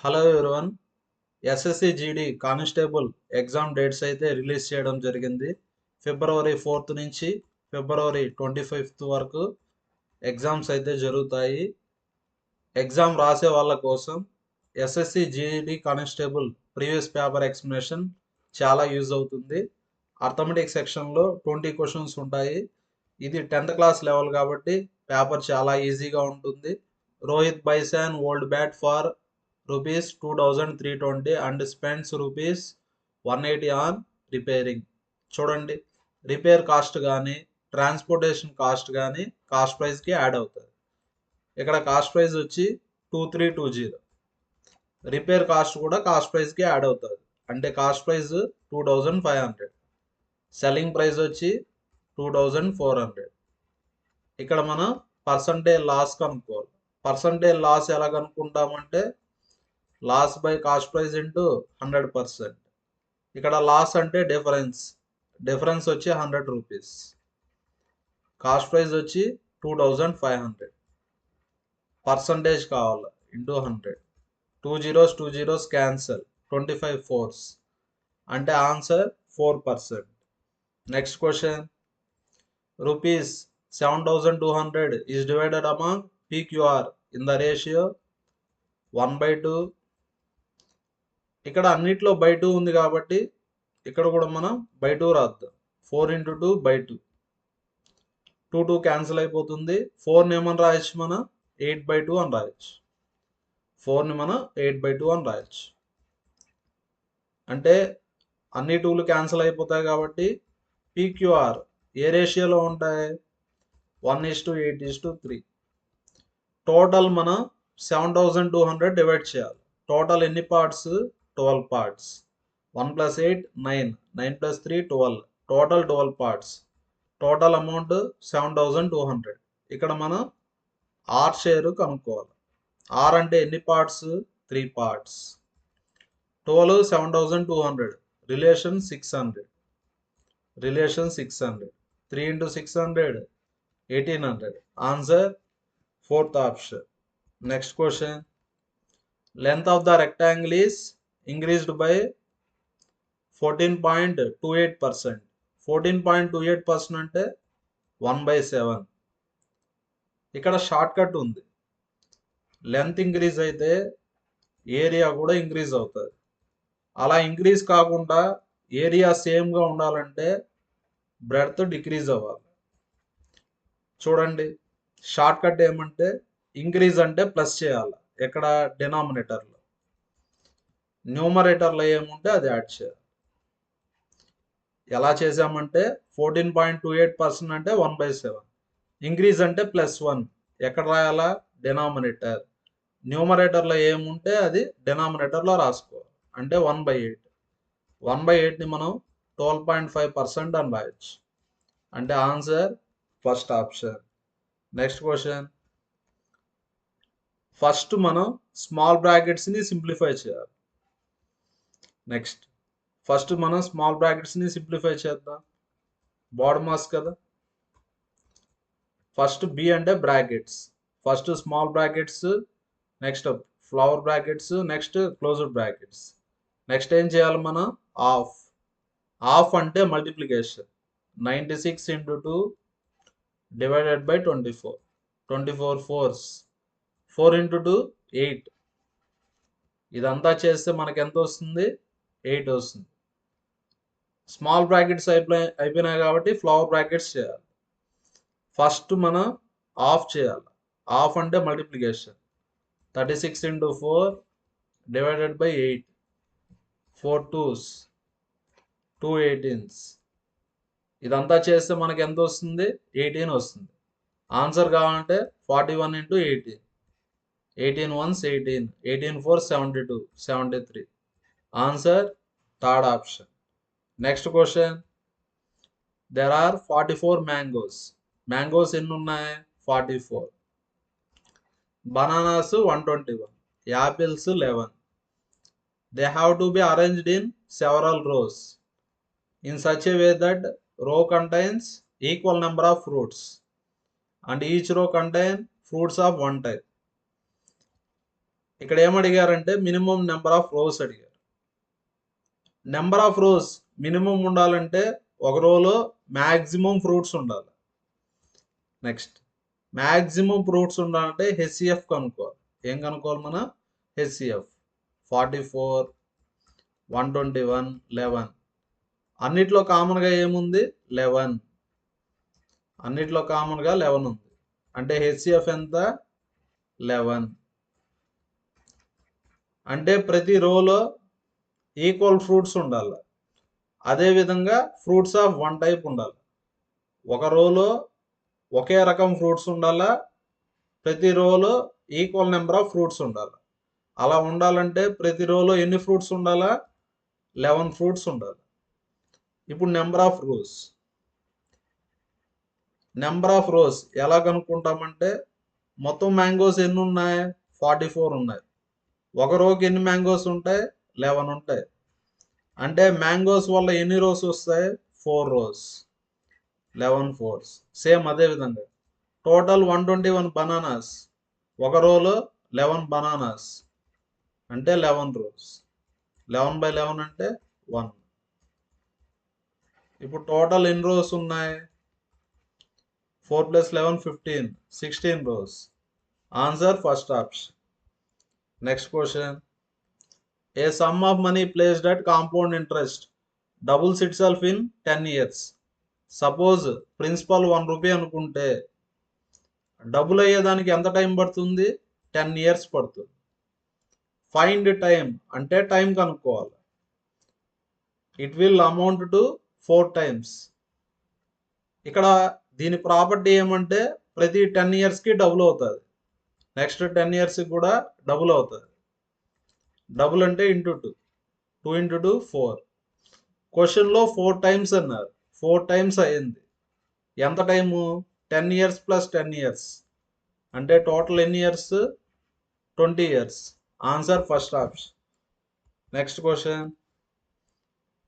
Hello everyone. SSC జీడి constable exam dates అయితే release చేయడం జరిగింది. ఫిబ్రవరి 4th నుంచి ఫిబ్రవరి 25th వరకు ఎగ్జామ్స్ అయితే జరుగుతాయి. ఎగ్జామ్ రాసే వాళ్ళ కోసం ఎస్ఎస్సి జీడి కానిస్టేబుల్ ప్రీవియస్ పేపర్ ఎక్స్ప్లెనేషన్ చాలా యూజ్ అవుతుంది. అర్థమెటిక్ సెక్షన్లో 20 క్వశ్చన్స్ ఉంటాయి. ఇది 10th క్లాస్ లెవెల్ కాబట్టి పేపర్ చాలా ఈజీగా ఉంటుంది. Rohit buys an old bat for ₹2,320 and spends ₹180 on repairing. చూడండి, రిపేర్ కాస్ట్ కానీ ట్రాన్స్పోర్టేషన్ కాస్ట్ కానీ కాస్ట్ ప్రైస్కి యాడ్ అవుతుంది. ఇక్కడ కాస్ట్ ప్రైస్ వచ్చి 2320. రిపేర్ కాస్ట్ కూడా కాస్ట్ ప్రైస్కి యాడ్ అవుతుంది. అంటే కాస్ట్ ప్రైస్ 2500, సెల్లింగ్ ప్రైస్ వచ్చి 2400. ఇక్కడ మనం పర్సంటేజ్ లాస్ కనుక్కోవాలి. పర్సంటేజ్ లాస్ ఎలా కనుక్కుంటామంటే loss by cost price into 100%. ఇక్కడ లాస్ అంటే డిఫరెన్స్ వచ్చి ₹100, కాస్ట్ ప్రైస్ వచ్చి 2500, పర్సంటేజ్ కావాలి ఇంటూ 100. 2 zeros క్యాన్సల్, 25 4s అంటే answer 4%. Next question, ₹7,200 is divided among PQR in the ratio 1/2. ఇక్కడ అన్నిట్లో బై 2 ఉంది కాబట్టి ఇక్కడ కూడా మనం బై 2 రాద్దాం. 4 into 2 by 2. 2 క్యాన్సిల్ అయిపోతుంది. 4ని ఏమని రాయొచ్చు మనం 8/2 అని రాయొచ్చు. 4ని మనం 8/2 అని రాయొచ్చు. అంటే అన్ని 2లు క్యాన్సిల్ అయిపోతాయి కాబట్టి PQR ఏ రేషియోలో ఉంటాయి? 1:8:3. టోటల్ మనం 7,200 డివైడ్ చేయాలి. టోటల్ ఎన్ని parts? 12 parts. 1 + 8 9, 9 + 3 12, total 12 parts. Total amount 7,200. ఇక్కడ మనం ఆర్ షేర్ కనుక్కోవాలి. ఆర్ అంటే ఎన్ని parts? 3 parts. 12 7,200, relation 600. 3 into 600 1800. Answer 4th option. Next question, length of the rectangle is increased by 14.28%. 14.28% అంటే 1/7. ఇక్కడ షార్ట్ కట్ ఉంది. లెంత్ ఇంక్రీజ్ అయితే ఏరియా కూడా ఇంక్రీజ్ అవుతుంది. అలా ఇంక్రీజ్ కాకుండా ఏరియా సేమ్గా ఉండాలంటే బ్రెడ్త్ డిక్రీజ్ అవ్వాలి. చూడండి, షార్ట్ కట్ ఏమంటే ఇంక్రీజ్ అంటే ప్లస్ చేయాలి. ఎక్కడ? డినామినేటర్లో. న్యూమరేటర్లో ఏముంటే అది యాడ్ చేయాలి. ఎలా చేసామంటే 14.28% అంటే 1/7. ఇంక్రీజ్ అంటే +1. ఎక్కడ రాయాలా? డినామినేటర్. న్యూమరేటర్లో ఏముంటే అది డినామినేటర్లో రాసుకోవాలి. అంటే 1/8. 1/8ని మనం 12.5% అని రాయొచ్చు. అంటే answer first option. Next question, first మనం స్మాల్ బ్రాకెట్స్ని సింప్లిఫై చేయాలి. ఫస్ట్ మనం స్మాల్ బ్రాకెట్స్ని సింప్లిఫై చేద్దాం. బాడమాస్ కదా. ఫస్ట్ బి అంటే brackets. First small brackets, next flower brackets, next closed brackets. Next ఏం చేయాలి మనం? ఆఫ్ అంటే multiplication. 96 into 2 divided by 24. 24 4s. 4 into 2 8. ఇదంతా చేస్తే మనకి ఎంత వస్తుంది? 8 వస్తుంది. స్మాల్ బ్రాకెట్స్ అయిపోయినాయి కాబట్టి ఫ్లవర్ బ్రాకెట్స్ చేయాలి. ఫస్ట్ మనం ఆఫ్ చేయాలి. ఆఫ్ అంటే multiplication. 36 into 4 divided by 8. 4 2s, 2 18s. ఇదంతా చేస్తే మనకి ఎంత వస్తుంది? 18 వస్తుంది. ఆన్సర్ కావాలంటే 41 into 18. 18 1s 18, 18 4 72, 73. Answer third option. Next question, there are 44 mangoes. Mangoes ఎన్ని ఉన్నాయి? 44. Bananas 121, apples 11. They have to be arranged in several rows in such a way that row contains equal number of fruits and each row contain fruits of one type. ఇక్కడ ఏమడిగారంటే minimum number of rose అడిగారు. Number of rose minimum ఉండాలంటే ఒక రోలో maximum fruits ఉండాలి. Next maximum fruits ఉండాలంటే HCF కనుక్కోవాలి. ఏం కనుక్కోవాలి మన హెచ్సిఎఫ్ 44, 121, 11. అన్నిట్లో కామన్గా ఏముంది 11. అన్నిట్లో కామన్గా 11 ఉంది. అంటే హెచ్సిఎఫ్ ఎంత 11. అంటే ప్రతి రోలో ఈక్వల్ ఫ్రూట్స్ ఉండాలి. అదేవిధంగా ఫ్రూట్స్ ఆఫ్ వన్ టైప్ ఉండాలి. ఒక రోలో ఒకే రకం ఫ్రూట్స్ ఉండాలా, ప్రతి రోలో ఈక్వల్ నెంబర్ ఆఫ్ ఫ్రూట్స్ ఉండాలి. అలా ఉండాలంటే ప్రతి రోలో ఎన్ని ఫ్రూట్స్ ఉండాలా 11 ఫ్రూట్స్ ఉండాలి. ఇప్పుడు నెంబర్ ఆఫ్ రోస్ ఎలా కనుక్కుంటామంటే మొత్తం మ్యాంగోస్ ఎన్ని ఉన్నాయి 44 ఉన్నాయి. ఒక రోకి ఎన్ని మ్యాంగోస్ ఉంటాయి 11 ఉంటాయి. అంటే మ్యాంగోస్ వల్ల ఎన్ని రోస్ వస్తాయి 4 రోస్, 11 4s. సేమ్ అదే విధంగా టోటల్ 121 బనానాస్, ఒక రోలో 11 బనానాస్ అంటే 11 రోస్. 11/11 అంటే 1. ఇప్పుడు టోటల్ ఎన్ని రోస్ ఉన్నాయి 4 + 11 15, 16 rows. Answer first option. Next question. A sum of money placed at compound interest doubles itself in 10 years. Suppose principal 1 rupee అనుకుంటే డబుల్ అయ్యేదానికి ఎంత టైం పడుతుంది 10 years పడుతుంది. ఫైండ్ టైం అంటే టైం కనుక్కోవాలి. It will amount to 4 times. ఇక్కడ దీని property ఏమంటే ప్రతి 10 yearsకి డబుల్ అవుతుంది. నెక్స్ట్ 10 yearsకి కూడా డబుల్ అవుతుంది. డబుల్ అంటే ఇంటూ 2, 2 × 2 4. క్వశ్చన్లో 4 times అన్నారు, 4 times అయింది. ఎంత టైము 10 years + 10 years అంటే టోటల్ ఎన్ని years 20 years. Answer first option. Next question.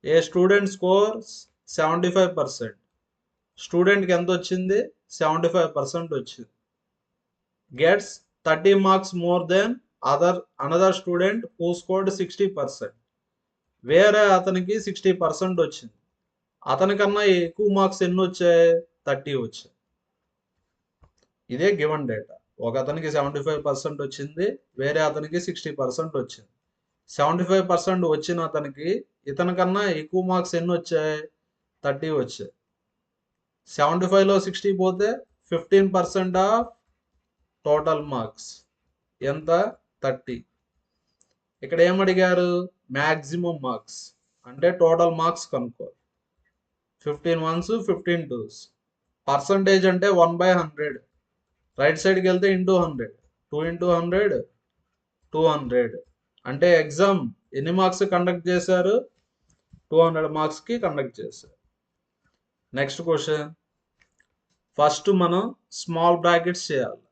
A student scores 75%. స్టూడెంట్కి ఎంత వచ్చింది 75% వచ్చింది. Gets 30 marks more than another student who scored 60%. వేరే అతనికి 60% వచ్చింది. అతనికన్నా ఎక్కువ మార్క్స్ ఎన్ని వచ్చాయి 30 వచ్చాయి. ఇదే గివెన్ డేటా. ఒక అతనికి 75% వచ్చింది, వేరే అతనికి 60% వచ్చింది. 75% వచ్చిన అతనికి ఇతనికన్నా ఎక్కువ మార్క్స్ ఎన్ని వచ్చాయి 30 వచ్చాయి. 75లో 60 పోతే 15% ఆఫ్ టోటల్ మార్క్స్ ఎంత 30. ఇక్కడ ఏమడిగారు మ్యాక్సిమం మార్క్స్ అంటే టోటల్ మార్క్స్ కనుక్కోవాలి. 15 1s 15 2s. పర్సంటేజ్ అంటే 1/100. రైట్ సైడ్కి వెళ్తే ఇంటూ 100, 2 × 100 200. అంటే ఎగ్జామ్ ఎన్ని మార్క్స్ కండక్ట్ చేశారు 200 మార్క్స్కి కండక్ట్ చేశారు. Next question. ఫస్ట్ మనం స్మాల్ బ్రాకెట్స్ చేయాలి.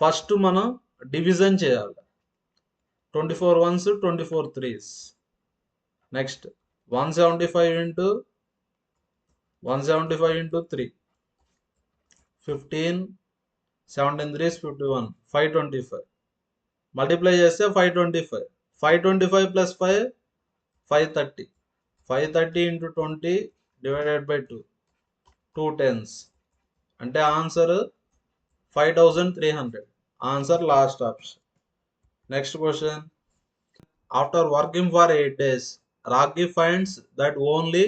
ఫస్ట్ మనం డివిజన్ చేయాలి. 24 1s 24 3s. Next 175 × 3, 15, 17 3s 51, 525. Multiply చేస్తే 525. 525 + 5 530. 530 × 20 / 2, 2 10s. అంటే answer 5300. Answer last option. Next question. After working for 8 days, Rocky finds that only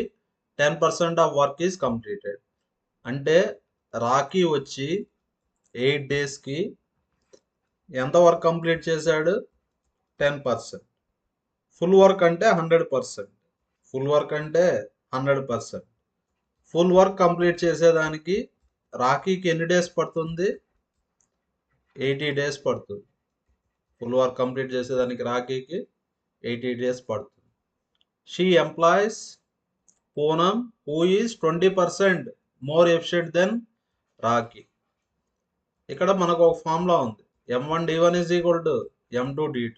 10% of work is completed. అంటే Rocky వచ్చి 8 daysకి ఎంత work complete చేశాడు 10%. Full work అంటే 100%. Full work అంటే 100%. Full work complete చేసేదానికి రాకీకి ఎన్ని డేస్ పడుతుంది 80 days పడుతుంది. ఫుల్ వర్క్ కంప్లీట్ చేసేదానికి రాకీకి 80 days పడుతుంది. She employs Poonam who is 20% more efficient than Rocky. ఇక్కడ మనకు ఒక ఫార్ములా ఉంది. M1 D1 = M2 D2.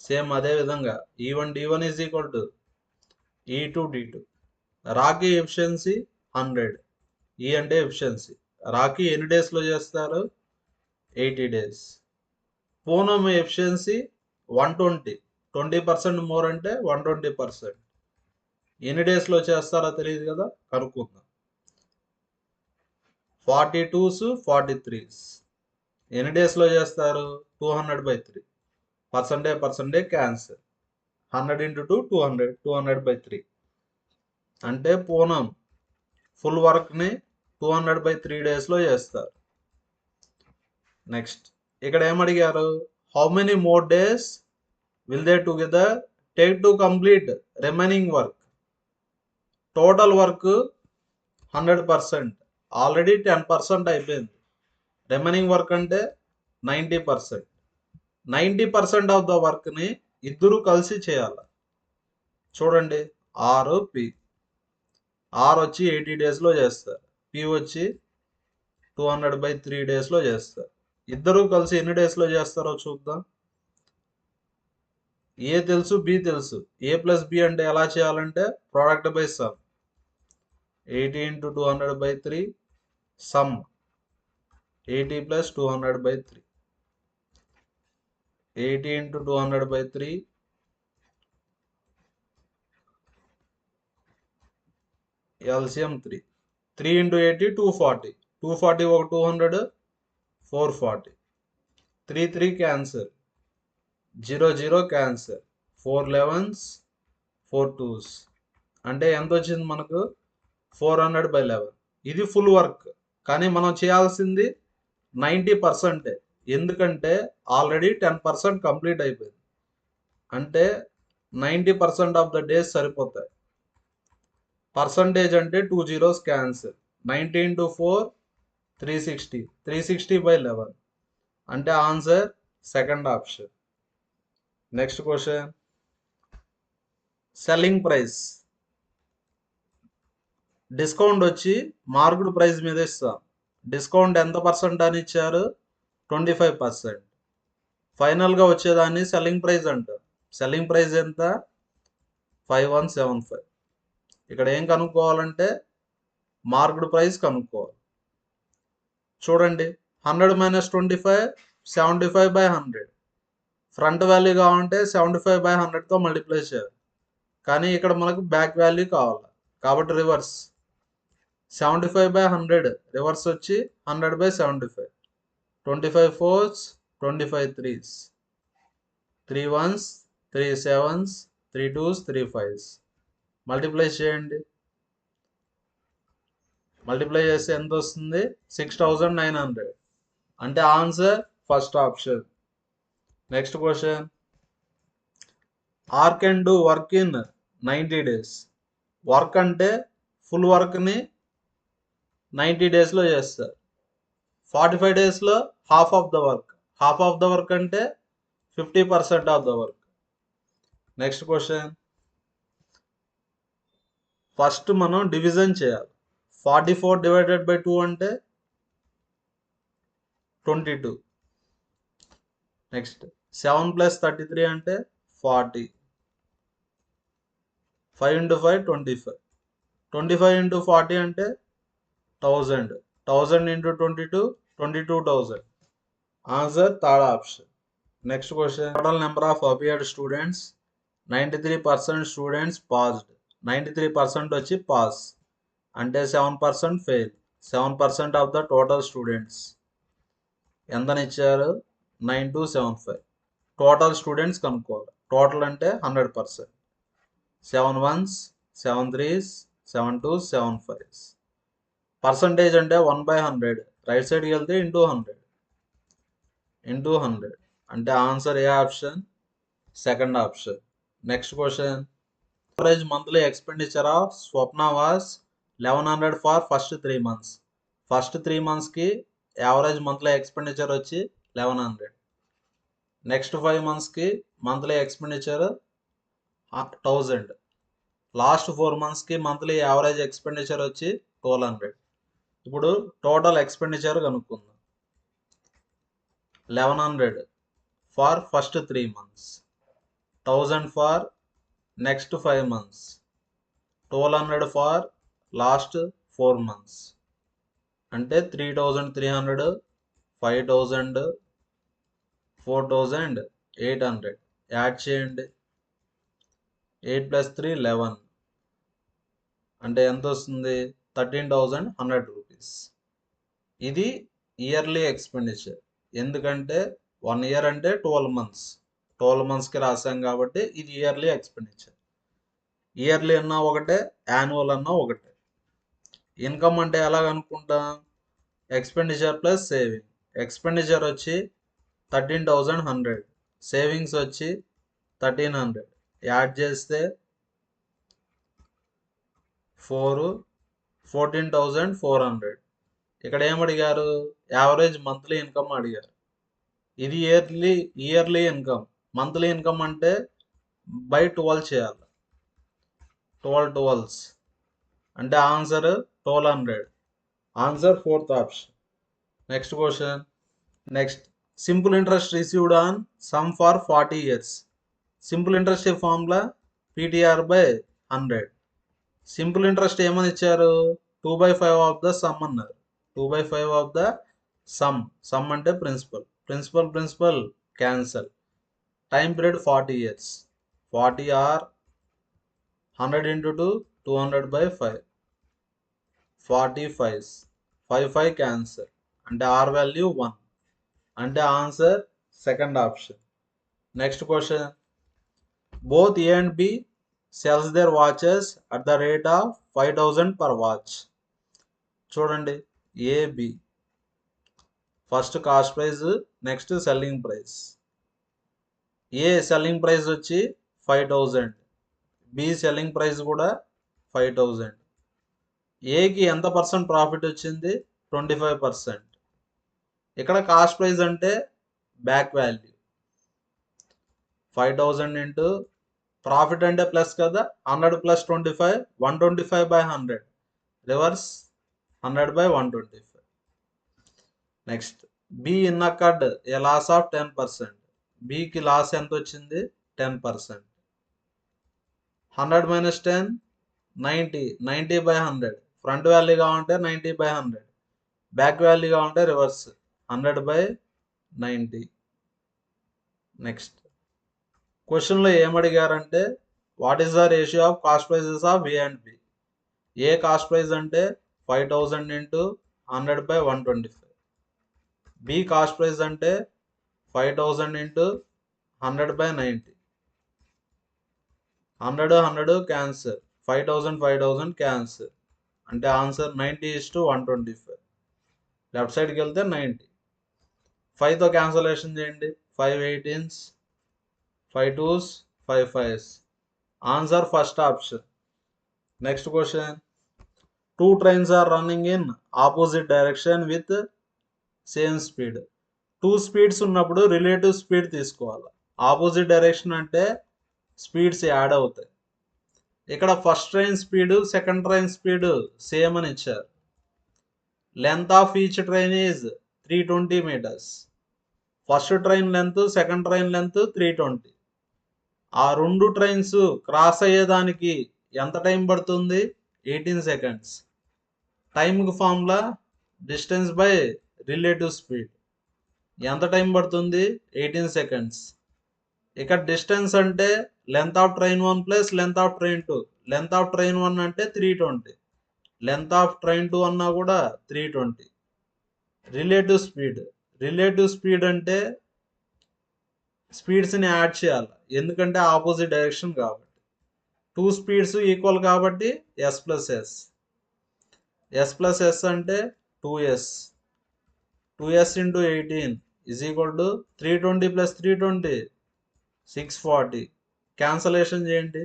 Same అదే విధంగా E1 D1 = E2 D2. Rocky efficiency 100. ఈ అంటే ఎఫిషియన్సీ. రాకీ ఎన్ని డేస్లో చేస్తారు 80 days. పూనం ఎఫిషియన్సీ 120, 20% మోర్ అంటే 120%. ఎన్ని డేస్లో చేస్తారో తెలియదు కదా, కనుక్కుందాం. 42s 43s ఎన్ని డేస్లో చేస్తారు? 200/3. Percentage cancer. 100 × 2 200, 200/3. అంటే పూనం ఫుల్ వర్క్ని 200/3 డేస్లో చేస్తారు. నెక్స్ట్ ఇక్కడ ఏమడిగారు? How many more days will they together take to complete remaining work? Total work 100%, already 10% అయిపోయింది. రిమైనింగ్ వర్క్ అంటే 90%. 90% ఆఫ్ ద వర్క్ని ఇద్దరు కలిసి చేయాలి. చూడండి, పి ఆర్ వచ్చి 80 డేస్లో చేస్తారు, పి వచ్చి 200/3 డేస్లో చేస్తారు. ఇద్దరు కలిసి ఎన్ని డేస్లో చేస్తారో చూద్దాం. ఏ తెలుసు, బి తెలుసు. ఏ ప్లస్ బి అంటే ఎలా చేయాలంటే product by some. 80 × 200/3 some 80 + 200/3. 80 × 200/3 LCM 3. 3 × 80 240. 240 ఒక 200 440. 3 3 క్యాన్సర్. 0 0 క్యాన్సర్. 4 11s 4 2s అంటే ఎంత వచ్చింది మనకు? 400/11. ఇది ఫుల్ వర్క్, కానీ మనం చేయాల్సింది 90%. ఎందుకంటే ఆల్రెడీ 10% కంప్లీట్ అయిపోయింది. అంటే 90% ఆఫ్ ద డేస్ సరిపోతాయి. పర్సంటేజ్ అంటే 2 zeros క్యాన్సర్. 90 × 4 360. 360/11 అంటే answer second option. Next question, selling price. Discount వచ్చి మార్కెట్ ప్రైస్ మీద ఇస్తాం. డిస్కౌంట్ ఎంత పర్సెంట్ అని ఇచ్చారు? 25%. ఫైనల్గా వచ్చేదాన్ని సెల్లింగ్ ప్రైస్ అంటారు. సెల్లింగ్ ప్రైస్ ఎంత? 5175. ఇక్కడ ఏం కనుక్కోవాలంటే మార్కెట్ ప్రైస్ కనుక్కోవాలి. చూడండి, 100 - 25 75/100. ఫ్రంట్ వాల్యూ కావాలంటే 75/100తో మల్టిప్లై చేయాలి. కానీ ఇక్కడ మనకు బ్యాక్ వాల్యూ కావాలి, కాబట్టి రివర్స్. 75/100 రివర్స్ వచ్చి 100/75. 25 4s 25 3s, 3 1s 3 7s 3 2s 3 5s. Multiply చేయండి. మల్టిప్లై చేస్తే ఎంత వస్తుంది? 6900. అంటే answer first option. Next question, R can do work in 90 days. Work అంటే ఫుల్ వర్క్ని 90 daysలో చేస్తారు. 45 daysలో half of the work. Half of the work అంటే 50% of the work. Next question, first మనం డివిజన్ చేయాలి. 44/2 అంటే 22. నెక్స్ట్ 7 + 33 అంటే 40. 5 × 5 25. 25 × 40 అంటే 1000. 1000 × 22 22,000. Answer third option. Next question, total number of appeared students 93% students passed. 93% వచ్చి పాస్ అంటే 7% fail. 7% of the total students ఎంతనిచ్చారు? 9275. Total students కనుక్కోవాలి. టోటల్ అంటే 100%. 7 1s 7 3s 7 2s 7 5s. Percentage అంటే 1/100. రైట్ సైడ్కి వెళ్తే ఇంటూ 100 అంటే ఆన్సర్ ఏ option? Second option. Next question, average monthly expenditure of Swapna was 1100 for first 3 months. First 3 monthsకి యావరేజ్ మంత్లీ ఎక్స్పెండిచర్ వచ్చి 1100. నెక్స్ట్ 5 monthsకి మంత్లీ ఎక్స్పెండిచర్ 1000. లాస్ట్ 4 monthsకి మంత్లీ యావరేజ్ ఎక్స్పెండిచర్ వచ్చి 1200. ఇప్పుడు టోటల్ ఎక్స్పెండిచర్ కనుక్కుందాం. 1100 for first 3 months, 1000 for next 5 months, 1200 for last 4 months. అంటే 3300, 5000, 4800 add చేయండి. 8 + 3 11 అంటే ఎంత వస్తుంది? 13,100 రూపీస్. ఇది ఇయర్లీ ఎక్స్పెండిచర్. ఎందుకంటే 1 ఇయర్ అంటే 12 మంత్స్, 12 మంత్స్కి రాసాం కాబట్టి ఇది ఇయర్లీ ఎక్స్పెండిచర్. ఇయర్లీ అన్నా ఒకటే, యాన్యువల్ అన్నా ఒకటే. ఇన్కమ్ అంటే ఎలా కనుక్కుంటాం? Expenditure plus saving. ఎక్స్పెండిచర్ వచ్చి 13,100, సేవింగ్స్ వచ్చి 1,300 యాడ్ చేస్తే 14,400. ఇక్కడ ఏమడిగారు? యావరేజ్ మంత్లీ ఇన్కమ్ అడిగారు. ఇది ఇయర్లీ ఇన్కమ్. మంత్లీ ఇన్కమ్ అంటే బై 12 చేయాలి. 12 12s అంటే answer 1200. Answer 4th option. Next question. Next, simple interest received on sum for 40 years. Simple interest formula PTR/100. Simple interest ఏమని ఇచ్చారు? 2/5 ఆఫ్ ద సమ్ అన్నారు. 2/5 of the sum. Sum అంటే principal. Principal cancel. Time period 40 years. 40 or 100 into 2, 200/5. 45s. 5 cancel అంటే R value 1 అంటే answer second option. Next question. Both A and B sells their watches at the rate of 5,000 per watch. చూడండి, AB first cost price, next selling price. A selling price వచ్చి 5,000, B selling price కూడా 5,000. ఏకి ఎంత percent profit వచ్చింది? 25%. ఇక్కడ cost price అంటే back value. 5,000 into profit అంటే plus కదా, 100 + 25, 125/100. Reverse 100/125. Next, B incurred a loss of 10%. బికి లాస్ ఎంత వచ్చింది? 10%. 100 - 10 90. 90/100. ఫ్రంట్ వాల్యూ కావాలంటే 90/100, బ్యాక్ వాల్యూ కావాలంటే రివర్స్ 100/90. నెక్స్ట్ క్వశ్చన్లో ఏమడిగారంటే what is the ratio of cost prices of A and B. A cost price అంటే 5,000 ఇంటూ 100/125. బి కాస్ట్ ప్రైస్ అంటే 5,000 into 100/90. 100 cancel, 5,000 cancel అంటే ఆన్సర్ 90:125. లెఫ్ట్ సైడ్కి వెళ్తే 90. 5తో క్యాన్సలేషన్ చేయండి. 5 18s, 5 2s, 5 5s. Answer first option. Next question. 2 trains are running in opposite direction with same speed. 2 speeds ఉన్నప్పుడు relative speed తీసుకోవాలి. Opposite direction అంటే speeds add అవుతాయి. ఇక్కడ first train speed, second train speed same అని ఇచ్చారు. Length of each train is 320 meters. First train length, second train length 320. ఆ రెండు trains cross అయ్యేదానికి ఎంత టైం పడుతుంది? 18 seconds. టైంకి formula distance by relative speed. ఎంత టైం పడుతుంది? 18 seconds. ఇక్కడ డిస్టెన్స్ అంటే length of train 1 plus length of train 2. Length of train 1 అంటే 320, లెంత్ ఆఫ్ ట్రైన్ 2 అన్నా కూడా 320. రిలేటివ్ స్పీడ్ అంటే స్పీడ్స్ని యాడ్ చేయాలి, ఎందుకంటే ఆపోజిట్ డైరెక్షన్ కాబట్టి. 2 స్పీడ్స్ ఈక్వల్ కాబట్టి S + S. S + S అంటే 2S. 2S into 18 is equal to 320 + 320 640. Cancellation చేయండి.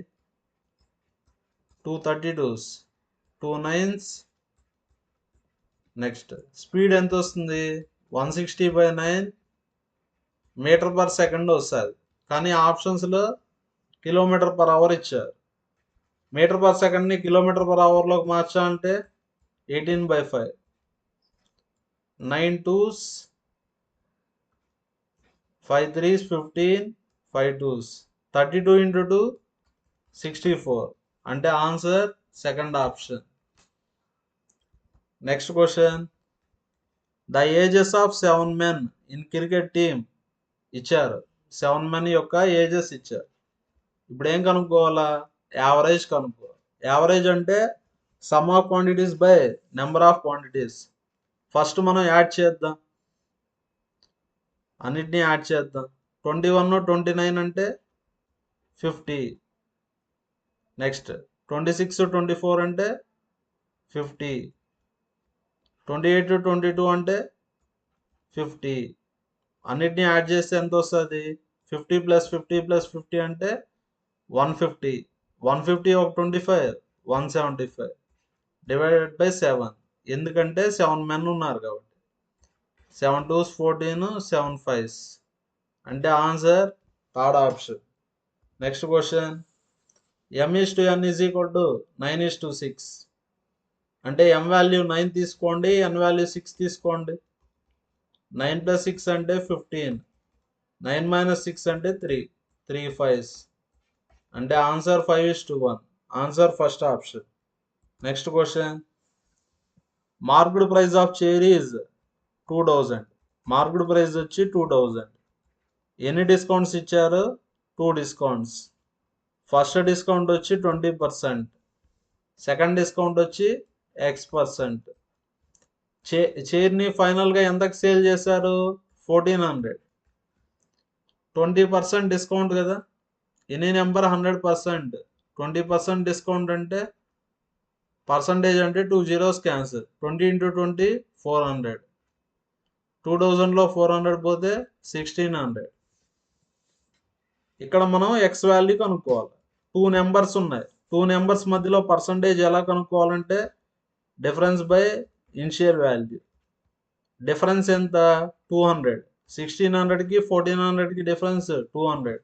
2 32s, 2 9s. నెక్స్ట్ స్పీడ్ ఎంత వస్తుంది? 160/9 మీటర్/సెకండ్ వస్తుంది. కానీ ఆప్షన్స్లో km/h ఇచ్చారు. మీటర్/సెకండ్ని km/hలోకి మార్చాలంటే 18/5. 9 2s, 5 3s 15, 5 2s 32 into 2 64 అంటే answer second option. Next question. The ages of 7 men in cricket team ఇచ్చారు. 7 men యొక్క ఏజెస్ ఇచ్చారు. ఇప్పుడు ఏం కనుక్కోవాలా? యావరేజ్ కనుక్కోవాలి. యావరేజ్ అంటే some of quantities by number of quantities. First మనం యాడ్ చేద్దాం, అన్నిటినీ యాడ్ చేద్దాం. 21 29 అంటే 50. నెక్స్ట్ 26 24 అంటే 50. 28 22 అంటే 50. అన్నిటినీ యాడ్ చేస్తే ఎంత వస్తుంది? 50 + 50 + 50 అంటే 150. 150 ఒక 25 175 డివైడెడ్ బై 7. ఎందుకంటే 7 men ఉన్నారు కాబట్టి. 7 2s 14, 7 5s అంటే answer third option. Next question, m/n = 9:6 అంటే m వాల్యూ 9 తీసుకోండి, n వాల్యూ 6 తీసుకోండి. 9 + 6 అంటే 15. 9 - 6 అంటే 3. 3 5s అంటే answer 5:1. Answer first option. Next question, marked price of chair is 2000. Marked price వచ్చి 2000. ఎన్ని డిస్కౌంట్స్ ఇచ్చారు? 2 డిస్కౌంట్స్. ఫస్ట్ డిస్కౌంట్ వచ్చి 20%, సెకండ్ డిస్కౌంట్ వచ్చి X%. చైర్ని ఫైనల్గా ఎంతకు సేల్ చేశారు? 1400. 20% డిస్కౌంట్ కదా, ఎనీ నెంబర్ 100%. 20% డిస్కౌంట్ అంటే పర్సంటేజ్ అంటే 2 zeros క్యాన్సిల్. 20 × 20 400. 2000లో 400 పోతే 1600. ఇక్కడ మనం ఎక్స్ వాల్యూ కనుక్కోవాలి. 2 నెంబర్స్ ఉన్నాయి. 2 నెంబర్స్ మధ్యలో పర్సంటేజ్ ఎలా కనుక్కోవాలంటే difference by initial value. Difference ఎంత? 200. 1600కి 1400కి డిఫరెన్స్ 200.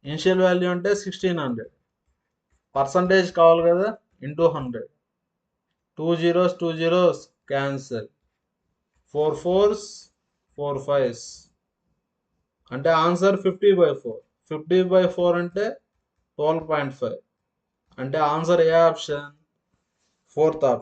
ఇనిషియల్ వాల్యూ అంటే 1600. పర్సంటేజ్ కావాలి కదా, into 100. 2 zeros 2 zeros cancel. 4 4s 4 5s అంటే ఆన్సర్ 50/4. 50/4 అంటే 12.5 అంటే ఆన్సర్ ఏ ఆప్షన్? Fourth option.